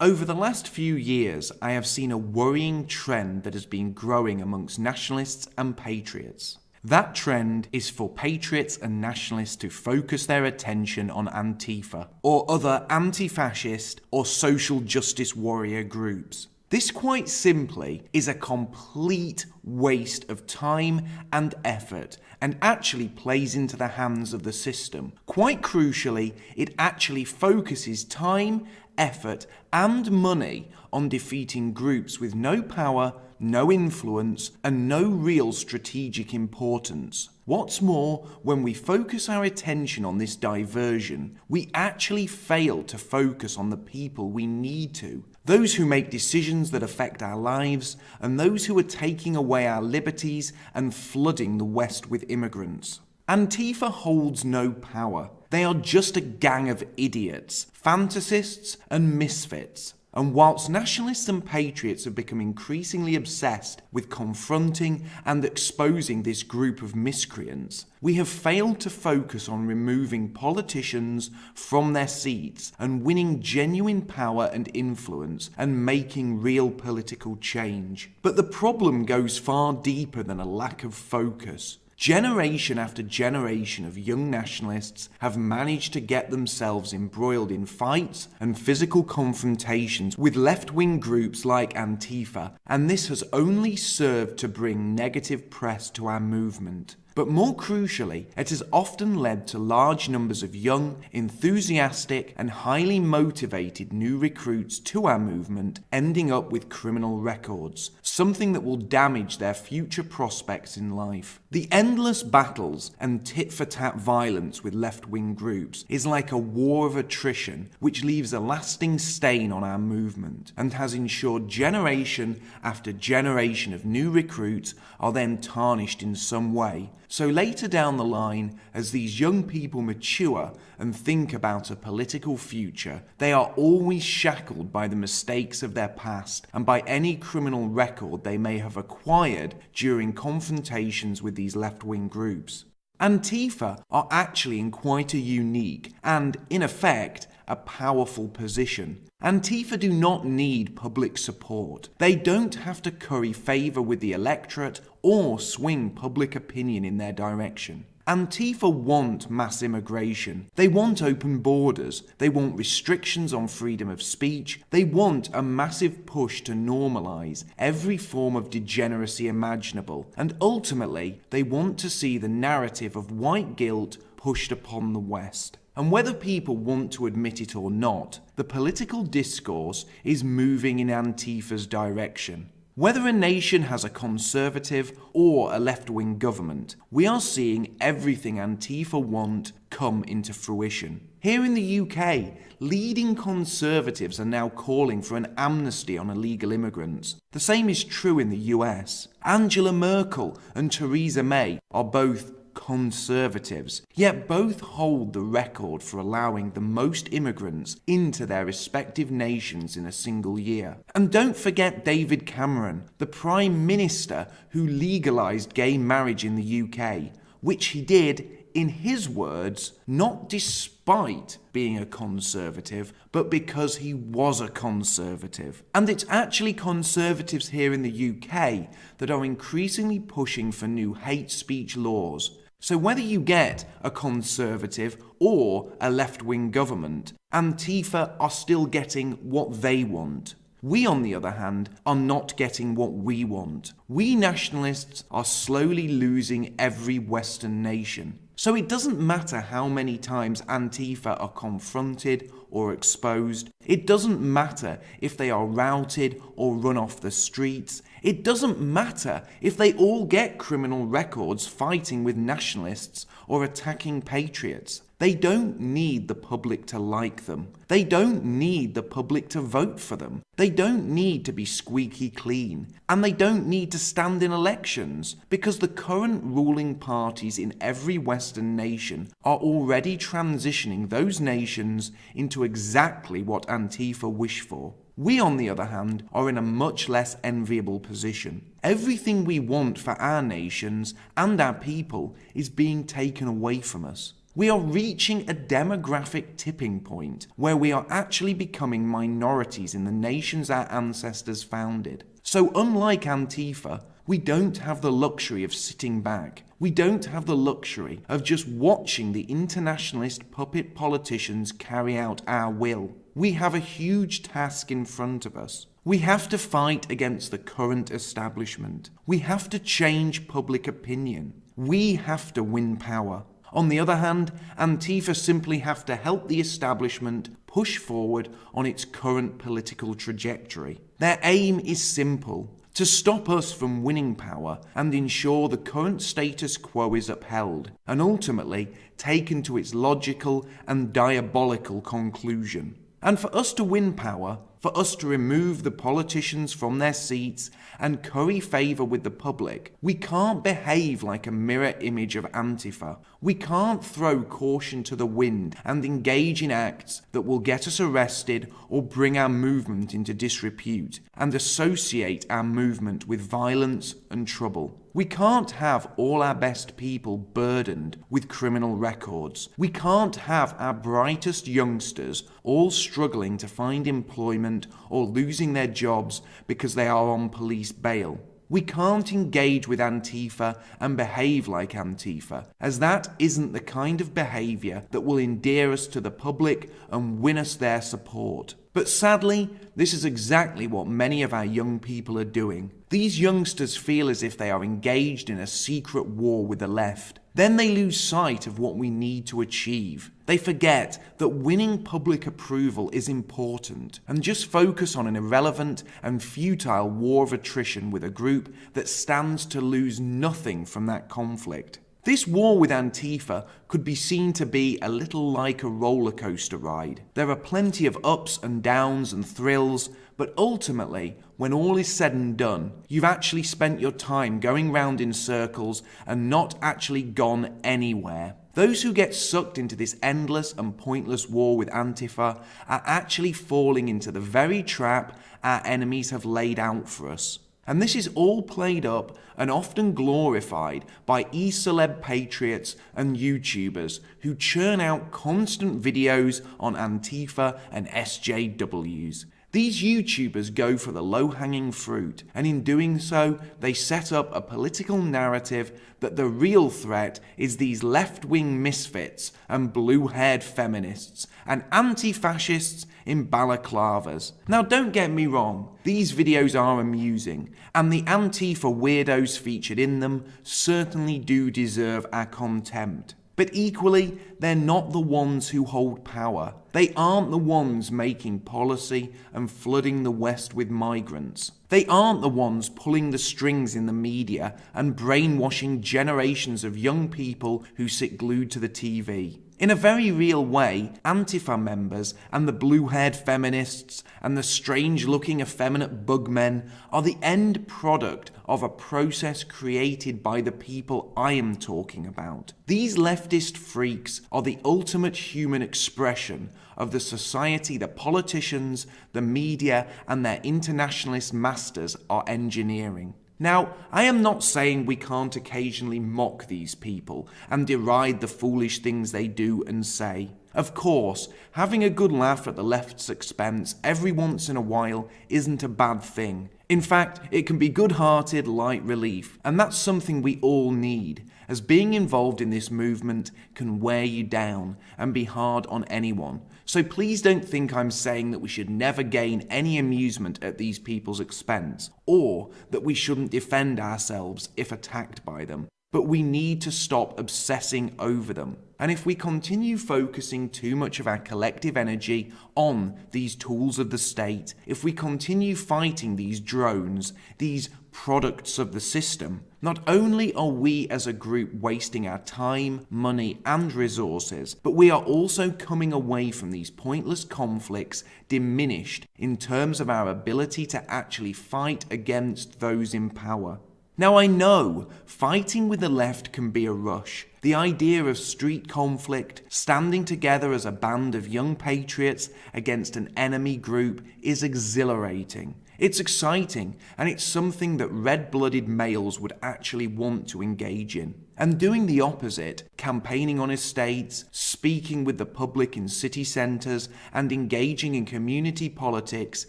Over the last few years, I have seen a worrying trend that has been growing amongst nationalists and patriots. That trend is for patriots and nationalists to focus their attention on Antifa or other anti-fascist or social justice warrior groups. This quite simply is a complete waste of time and effort and actually plays into the hands of the system. Quite crucially, it actually focuses time, effort and money on defeating groups with no power, no influence and no real strategic importance. What's more, when we focus our attention on this diversion, we actually fail to focus on the people we need to. Those who make decisions that affect our lives, and those who are taking away our liberties and flooding the West with immigrants. Antifa holds no power. They are just a gang of idiots, fantasists and misfits. And whilst nationalists and patriots have become increasingly obsessed with confronting and exposing this group of miscreants, we have failed to focus on removing politicians from their seats and winning genuine power and influence and making real political change. But the problem goes far deeper than a lack of focus. Generation after generation of young nationalists have managed to get themselves embroiled in fights and physical confrontations with left-wing groups like Antifa, and this has only served to bring negative press to our movement. But more crucially, it has often led to large numbers of young, enthusiastic and highly motivated new recruits to our movement ending up with criminal records, something that will damage their future prospects in life. The endless battles and tit-for-tat violence with left-wing groups is like a war of attrition which leaves a lasting stain on our movement and has ensured generation after generation of new recruits are then tarnished in some way. So later down the line, as these young people mature and think about a political future, they are always shackled by the mistakes of their past and by any criminal record they may have acquired during confrontations with these left-wing groups. Antifa are actually in quite a unique and, in effect, a powerful position. Antifa do not need public support. They don't have to curry favour with the electorate or swing public opinion in their direction. Antifa want mass immigration. They want open borders. They want restrictions on freedom of speech. They want a massive push to normalise every form of degeneracy imaginable. And ultimately, they want to see the narrative of white guilt pushed upon the West. And whether people want to admit it or not, the political discourse is moving in Antifa's direction. Whether a nation has a conservative or a left-wing government, we are seeing everything Antifa want come into fruition. Here in the UK, leading conservatives are now calling for an amnesty on illegal immigrants. The same is true in the US. Angela Merkel and Theresa May are both conservatives, yet both hold the record for allowing the most immigrants into their respective nations in a single year. And don't forget David Cameron, the Prime Minister who legalised gay marriage in the UK, which he did, in his words, not despite being a conservative, but because he was a conservative. And it's actually conservatives here in the UK that are increasingly pushing for new hate speech laws. So whether you get a conservative or a left-wing government, Antifa are still getting what they want. We, on the other hand, are not getting what we want. We nationalists are slowly losing every Western nation. So it doesn't matter how many times Antifa are confronted or exposed. It doesn't matter if they are routed or run off the streets. It doesn't matter if they all get criminal records fighting with nationalists or attacking patriots. They don't need the public to like them. They don't need the public to vote for them. They don't need to be squeaky clean. And they don't need to stand in elections, because the current ruling parties in every Western nation are already transitioning those nations into exactly what Antifa wish for. We, on the other hand, are in a much less enviable position. Everything we want for our nations and our people is being taken away from us. We are reaching a demographic tipping point where we are actually becoming minorities in the nations our ancestors founded. So unlike Antifa, we don't have the luxury of sitting back. We don't have the luxury of just watching the internationalist puppet politicians carry out our will. We have a huge task in front of us. We have to fight against the current establishment. We have to change public opinion. We have to win power. On the other hand, Antifa simply have to help the establishment push forward on its current political trajectory. Their aim is simple: to stop us from winning power and ensure the current status quo is upheld, and ultimately taken to its logical and diabolical conclusion. And for us to win power, for us to remove the politicians from their seats and curry favour with the public, we can't behave like a mirror image of Antifa. We can't throw caution to the wind and engage in acts that will get us arrested or bring our movement into disrepute and associate our movement with violence and trouble. We can't have all our best people burdened with criminal records. We can't have our brightest youngsters all struggling to find employment or losing their jobs because they are on police bail. We can't engage with Antifa and behave like Antifa, as that isn't the kind of behaviour that will endear us to the public and win us their support. But sadly, this is exactly what many of our young people are doing. These youngsters feel as if they are engaged in a secret war with the left. Then they lose sight of what we need to achieve. They forget that winning public approval is important and just focus on an irrelevant and futile war of attrition with a group that stands to lose nothing from that conflict. This war with Antifa could be seen to be a little like a roller coaster ride. There are plenty of ups and downs and thrills, but ultimately, when all is said and done, you've actually spent your time going round in circles and not actually gone anywhere. Those who get sucked into this endless and pointless war with Antifa are actually falling into the very trap our enemies have laid out for us. And this is all played up and often glorified by e-celeb patriots and YouTubers who churn out constant videos on Antifa and SJWs. These YouTubers go for the low-hanging fruit, and in doing so, they set up a political narrative that the real threat is these left-wing misfits and blue-haired feminists and anti-fascists in balaclavas. Now don't get me wrong, these videos are amusing, and the Antifa weirdos featured in them certainly do deserve our contempt. But equally, they're not the ones who hold power. They aren't the ones making policy and flooding the West with migrants. They aren't the ones pulling the strings in the media and brainwashing generations of young people who sit glued to the TV. In a very real way, Antifa members and the blue-haired feminists and the strange-looking effeminate bugmen are the end product of a process created by the people I am talking about. These leftist freaks are the ultimate human expression of the society the politicians, the media, and their internationalist masters are engineering. Now, I am not saying we can't occasionally mock these people and deride the foolish things they do and say. Of course, having a good laugh at the left's expense every once in a while isn't a bad thing. In fact, it can be good-hearted light relief, and that's something we all need, as being involved in this movement can wear you down and be hard on anyone. So please don't think I'm saying that we should never gain any amusement at these people's expense, or that we shouldn't defend ourselves if attacked by them. But we need to stop obsessing over them. And if we continue focusing too much of our collective energy on these tools of the state, if we continue fighting these drones, these products of the system, not only are we as a group wasting our time, money, and resources, but we are also coming away from these pointless conflicts diminished in terms of our ability to actually fight against those in power. Now I know, fighting with the left can be a rush. The idea of street conflict, standing together as a band of young patriots against an enemy group is exhilarating. It's exciting, and it's something that red-blooded males would actually want to engage in. And doing the opposite, campaigning on estates, speaking with the public in city centres, and engaging in community politics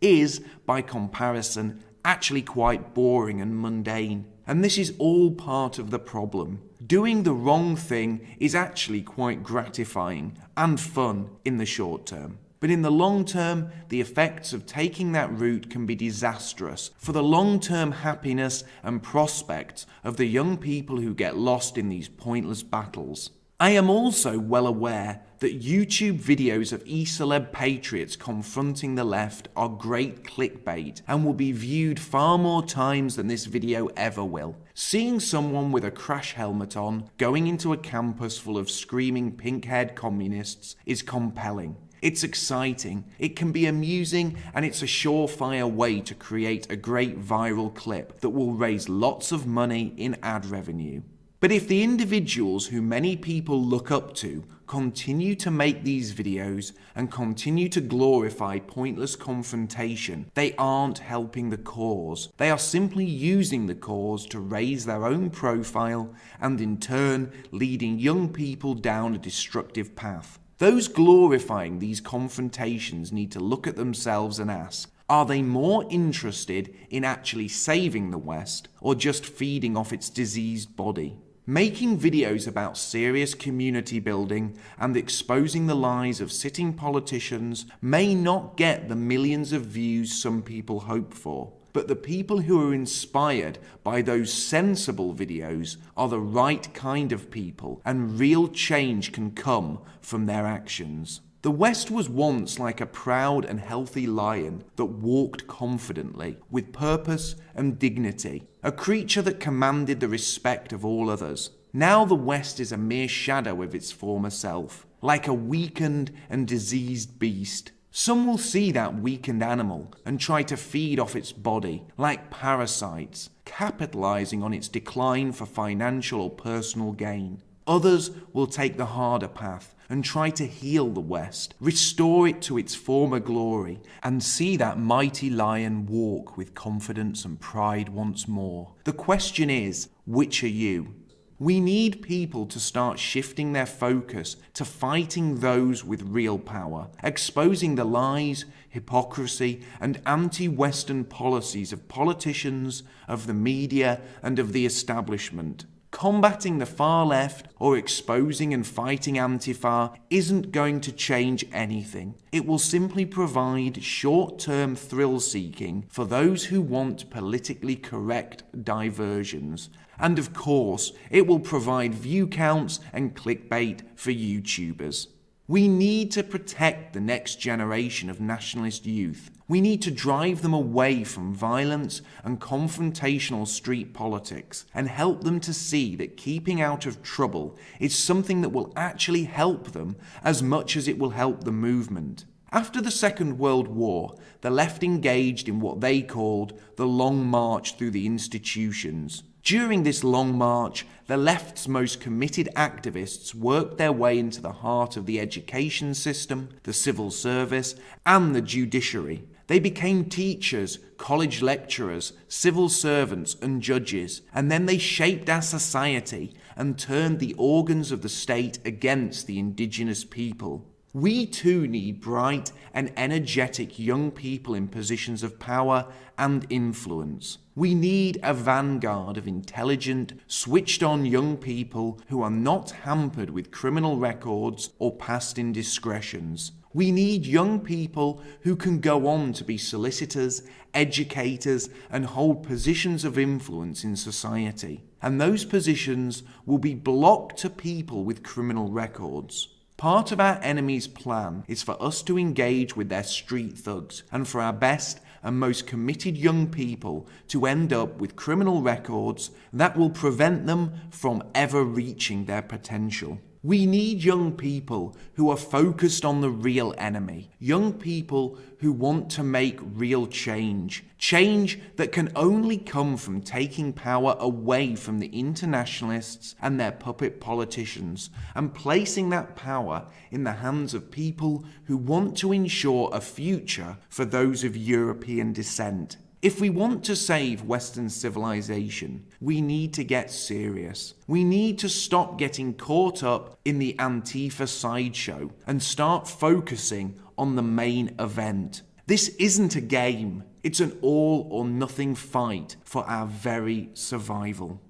is, by comparison, actually quite boring and mundane. And this is all part of the problem. Doing the wrong thing is actually quite gratifying and fun in the short term. But in the long term, the effects of taking that route can be disastrous for the long-term happiness and prospects of the young people who get lost in these pointless battles. I am also well aware that YouTube videos of e-celeb patriots confronting the left are great clickbait and will be viewed far more times than this video ever will. Seeing someone with a crash helmet on going into a campus full of screaming pink-haired communists is compelling. It's exciting, it can be amusing, and it's a surefire way to create a great viral clip that will raise lots of money in ad revenue. But if the individuals who many people look up to continue to make these videos and continue to glorify pointless confrontation, they aren't helping the cause. They are simply using the cause to raise their own profile and in turn leading young people down a destructive path. Those glorifying these confrontations need to look at themselves and ask, are they more interested in actually saving the West or just feeding off its diseased body? Making videos about serious community building and exposing the lies of sitting politicians may not get the millions of views some people hope for, but the people who are inspired by those sensible videos are the right kind of people, and real change can come from their actions. The West was once like a proud and healthy lion that walked confidently, with purpose and dignity, a creature that commanded the respect of all others. Now the West is a mere shadow of its former self, like a weakened and diseased beast. Some will see that weakened animal and try to feed off its body, like parasites, capitalizing on its decline for financial or personal gain. Others will take the harder path and try to heal the West, restore it to its former glory, and see that mighty lion walk with confidence and pride once more. The question is, which are you? We need people to start shifting their focus to fighting those with real power, exposing the lies, hypocrisy, and anti-Western policies of politicians, of the media, and of the establishment. Combating the far left or exposing and fighting Antifa isn't going to change anything. It will simply provide short-term thrill-seeking for those who want politically correct diversions. And of course, it will provide view counts and clickbait for YouTubers. We need to protect the next generation of nationalist youth. We need to drive them away from violence and confrontational street politics and help them to see that keeping out of trouble is something that will actually help them as much as it will help the movement. After the Second World War, the left engaged in what they called the Long March through the institutions. During this long march, the left's most committed activists worked their way into the heart of the education system, the civil service, and the judiciary. They became teachers, college lecturers, civil servants, and judges, and then they shaped our society and turned the organs of the state against the indigenous people. We too need bright and energetic young people in positions of power and influence. We need a vanguard of intelligent, switched-on young people who are not hampered with criminal records or past indiscretions. We need young people who can go on to be solicitors, educators, and hold positions of influence in society. And those positions will be blocked to people with criminal records. Part of our enemy's plan is for us to engage with their street thugs and for our best and most committed young people to end up with criminal records that will prevent them from ever reaching their potential. We need young people who are focused on the real enemy. Young people who want to make real change. Change that can only come from taking power away from the internationalists and their puppet politicians and placing that power in the hands of people who want to ensure a future for those of European descent. If we want to save Western civilization, we need to get serious. We need to stop getting caught up in the Antifa sideshow and start focusing on the main event. This isn't a game. It's an all or nothing fight for our very survival.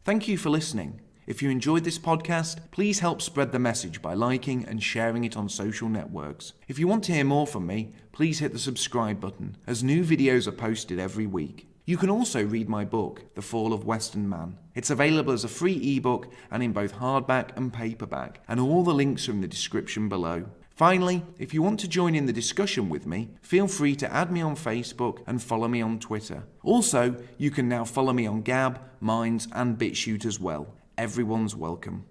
Thank you for listening. If you enjoyed this podcast, please help spread the message by liking and sharing it on social networks. If you want to hear more from me, please hit the subscribe button, as new videos are posted every week. You can also read my book, The Fall of Western Man. It's available as a free ebook and in both hardback and paperback, and all the links are in the description below. Finally, if you want to join in the discussion with me, feel free to add me on Facebook and follow me on Twitter. Also, you can now follow me on Gab, Minds and BitChute as well. Everyone's welcome.